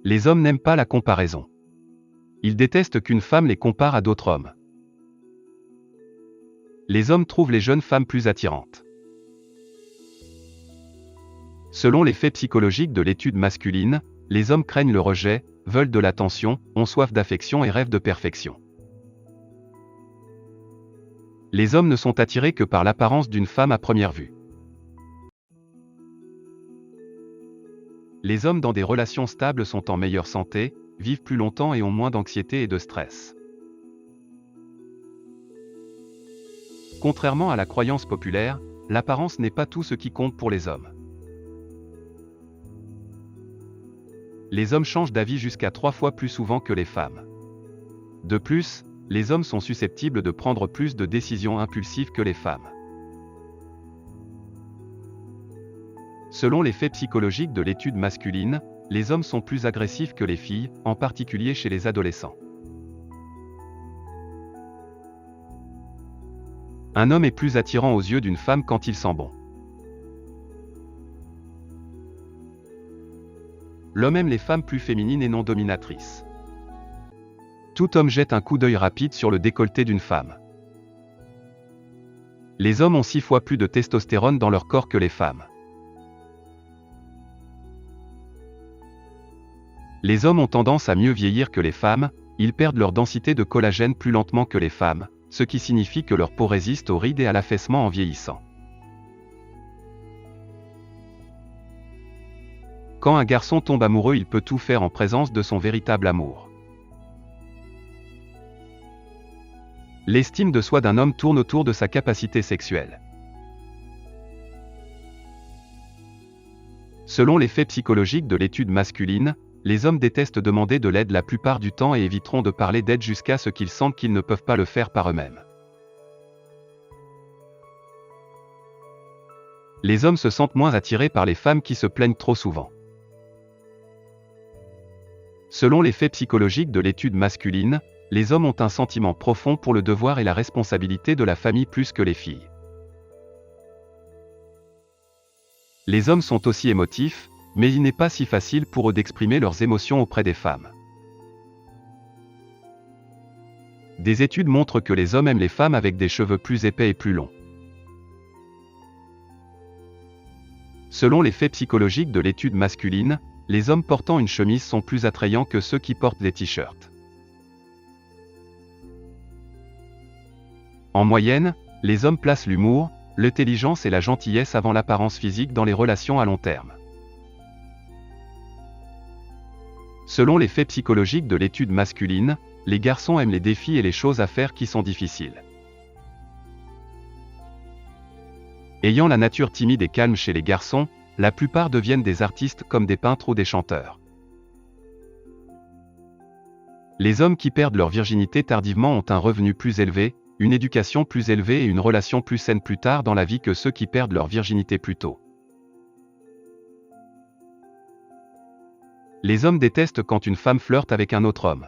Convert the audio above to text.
Les hommes n'aiment pas la comparaison. Ils détestent qu'une femme les compare à d'autres hommes. Les hommes trouvent les jeunes femmes plus attirantes. Selon les faits psychologiques de l'étude masculine, les hommes craignent le rejet, veulent de l'attention, ont soif d'affection et rêvent de perfection. Les hommes ne sont attirés que par l'apparence d'une femme à première vue. Les hommes dans des relations stables sont en meilleure santé, vivent plus longtemps et ont moins d'anxiété et de stress. Contrairement à la croyance populaire, l'apparence n'est pas tout ce qui compte pour les hommes. Les hommes changent d'avis jusqu'à 3 fois plus souvent que les femmes. De plus, les hommes sont susceptibles de prendre plus de décisions impulsives que les femmes. Selon les faits psychologiques de l'étude masculine, les hommes sont plus agressifs que les filles, en particulier chez les adolescents. Un homme est plus attirant aux yeux d'une femme quand il sent bon. L'homme aime les femmes plus féminines et non dominatrices. Tout homme jette un coup d'œil rapide sur le décolleté d'une femme. Les hommes ont 6 fois plus de testostérone dans leur corps que les femmes. Les hommes ont tendance à mieux vieillir que les femmes, ils perdent leur densité de collagène plus lentement que les femmes, ce qui signifie que leur peau résiste aux rides et à l'affaissement en vieillissant. Quand un garçon tombe amoureux, il peut tout faire en présence de son véritable amour. L'estime de soi d'un homme tourne autour de sa capacité sexuelle. Selon les faits psychologiques de l'étude masculine, les hommes détestent demander de l'aide la plupart du temps et éviteront de parler d'aide jusqu'à ce qu'ils sentent qu'ils ne peuvent pas le faire par eux-mêmes. Les hommes se sentent moins attirés par les femmes qui se plaignent trop souvent. Selon les faits psychologiques de l'étude masculine, les hommes ont un sentiment profond pour le devoir et la responsabilité de la famille plus que les filles. Les hommes sont aussi émotifs, mais il n'est pas si facile pour eux d'exprimer leurs émotions auprès des femmes. Des études montrent que les hommes aiment les femmes avec des cheveux plus épais et plus longs. Selon les faits psychologiques de l'étude masculine, les hommes portant une chemise sont plus attrayants que ceux qui portent des t-shirts. En moyenne, les hommes placent l'humour, l'intelligence et la gentillesse avant l'apparence physique dans les relations à long terme. Selon les faits psychologiques de l'étude masculine, les garçons aiment les défis et les choses à faire qui sont difficiles. Ayant la nature timide et calme chez les garçons, la plupart deviennent des artistes comme des peintres ou des chanteurs. Les hommes qui perdent leur virginité tardivement ont un revenu plus élevé, une éducation plus élevée et une relation plus saine plus tard dans la vie que ceux qui perdent leur virginité plus tôt. Les hommes détestent quand une femme flirte avec un autre homme.